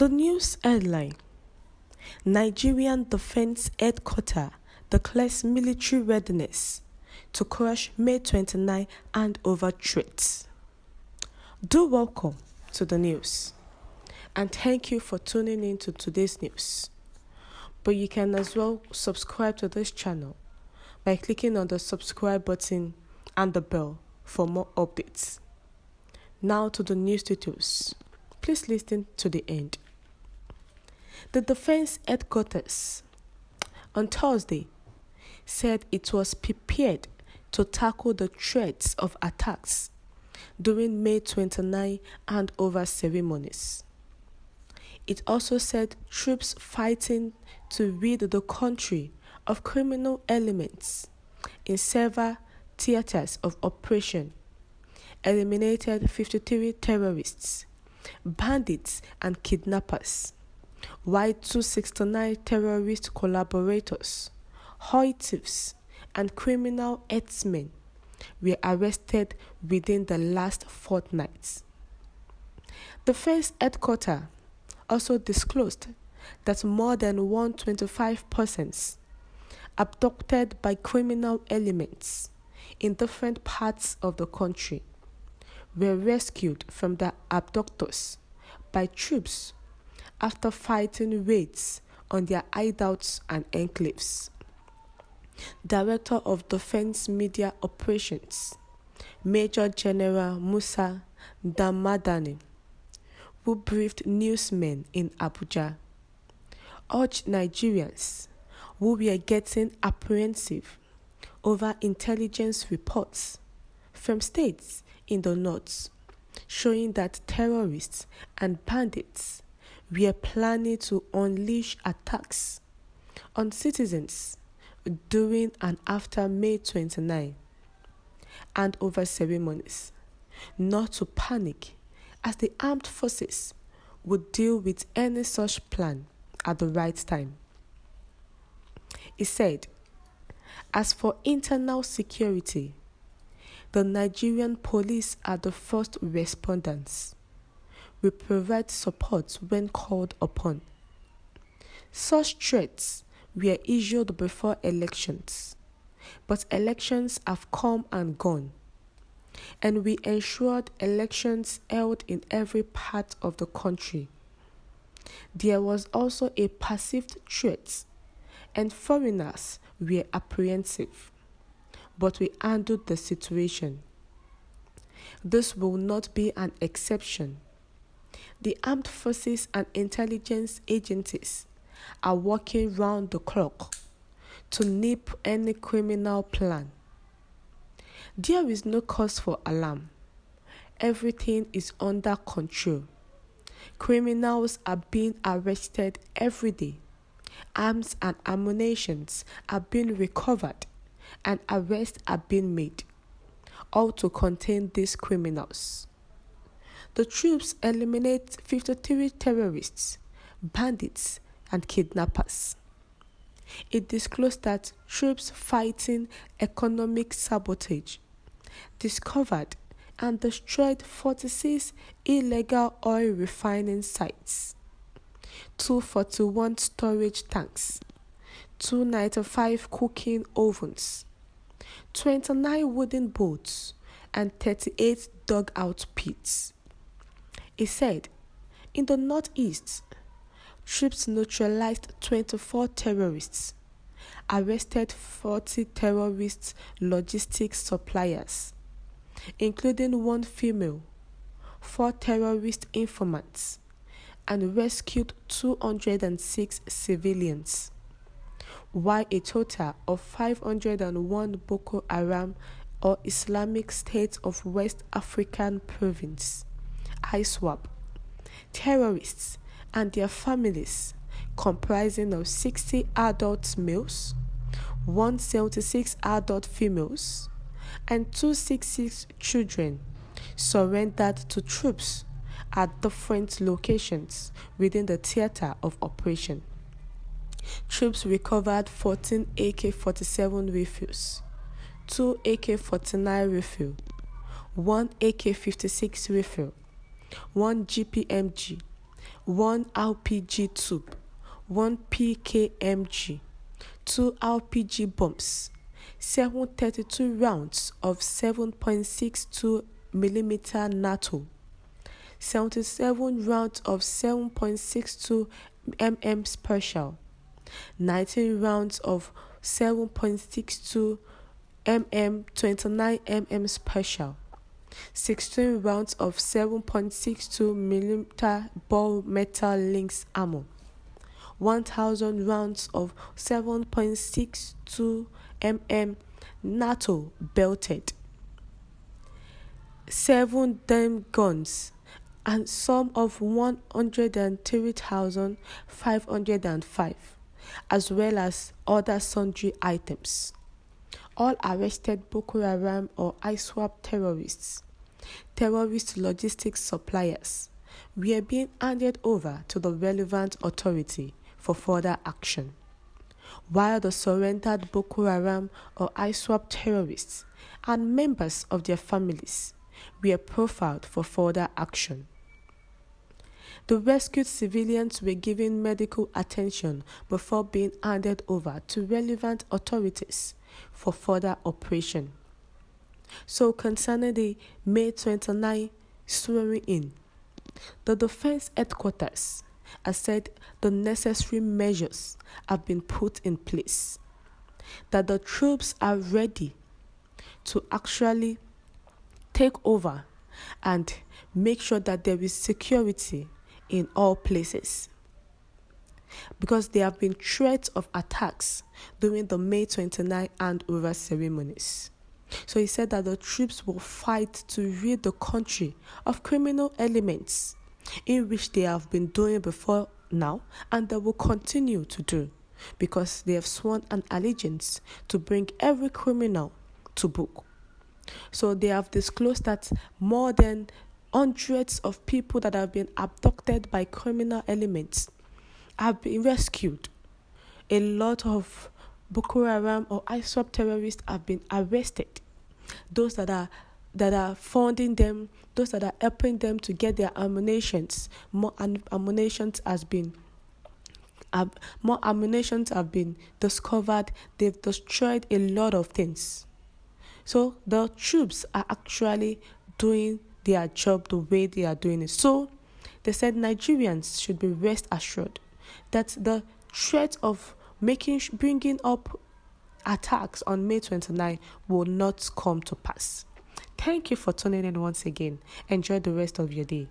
The news headline: Nigerian Defense Headquarters declares military readiness to crush May 29 handover threats. Do welcome to the news, and thank you for tuning in to today's news. But you can as well subscribe to this channel by clicking on the subscribe button and the bell for more updates. Now to the news details. Please listen to the end. The Defense Headquarters on Thursday said it was prepared to tackle the threats of attacks during May 29 handover ceremonies. It also said troops fighting to rid the country of criminal elements in several theaters of operation eliminated 53 terrorists, bandits and kidnappers, while 269 terrorist collaborators, oil thieves and criminal herdsmen were arrested within the last fortnight. The Defense Headquarters also disclosed that more than 125 persons abducted by criminal elements in different parts of the country were rescued from the abductors by troops after fighting raids on their hideouts and enclaves. Director of Defense Media Operations, Major General Musa Damadani, who briefed newsmen in Abuja, urged Nigerians who were getting apprehensive over intelligence reports from states in the north showing that terrorists and bandits were planning to unleash attacks on citizens during and after May 29 and over ceremonies, not to panic, as the armed forces would deal with any such plan at the right time. He said, as for internal security, the Nigerian police are the first responders. We provide support when called upon. Such threats were issued before elections, but elections have come and gone, and we ensured elections held in every part of the country. There was also a perceived threat, and foreigners were apprehensive, but we handled the situation. This will not be an exception. The armed forces and intelligence agencies are working round the clock to nip any criminal plan. There is no cause for alarm. Everything is under control. Criminals are being arrested every day. Arms and ammunition are being recovered and arrests are being made, all to contain these criminals. The troops eliminate 53 terrorists, bandits, and kidnappers. It disclosed that troops fighting economic sabotage discovered and destroyed 46 illegal oil refining sites, 241 storage tanks, 295 cooking ovens, 29 wooden boats, and 38 dugout pits. He said, in the northeast, troops neutralized 24 terrorists, arrested 40 terrorist logistics suppliers, including one female, 4 terrorist informants, and rescued 206 civilians, while a total of 501 Boko Haram or Islamic State of West African Province ISWAP terrorists and their families, comprising of 60 adult males, 176 adult females, and 266 children, surrendered to troops at different locations within the theater of operation. Troops recovered 14 AK-47 rifles, 2 AK-49 rifle, 1 AK-56 rifle, 1 GPMG, 1 RPG tube, 1 PKMG, 2 RPG bombs, 732 rounds of 7.62mm NATO, 77 rounds of 7.62mm special, 19 rounds of 7.62mm 29mm special, 16 rounds of 7.62mm ball metal links ammo, 1,000 rounds of 7.62mm NATO belted, 7 dime guns, and some of 103,505, as well as other sundry items. All arrested Boko Haram or ISWAP terrorist logistics suppliers were being handed over to the relevant authority for further action, while the surrendered Boko Haram or ISWAP terrorists and members of their families were profiled for further action. The rescued civilians were given medical attention before being handed over to relevant authorities for further operation. So concerning the May 29 swearing-in, the Defense Headquarters has said the necessary measures have been put in place, that the troops are ready to actually take over and make sure that there is security in all places, because there have been threats of attacks during the May 29 handover ceremonies. So he said that the troops will fight to rid the country of criminal elements, in which they have been doing before now and they will continue to do, because they have sworn an allegiance to bring every criminal to book. So they have disclosed that more than hundreds of people that have been abducted by criminal elements have been rescued. A lot of Boko Haram or ISWAP terrorists have been arrested. Those that are funding them, those that are helping them to get their ammunitions, more ammunitions have been discovered. They've destroyed a lot of things. So the troops are actually doing their job the way they are doing it. So they said Nigerians should be rest assured that the threat of bringing up attacks on May 29 will not come to pass. Thank you for tuning in once again. Enjoy the rest of your day.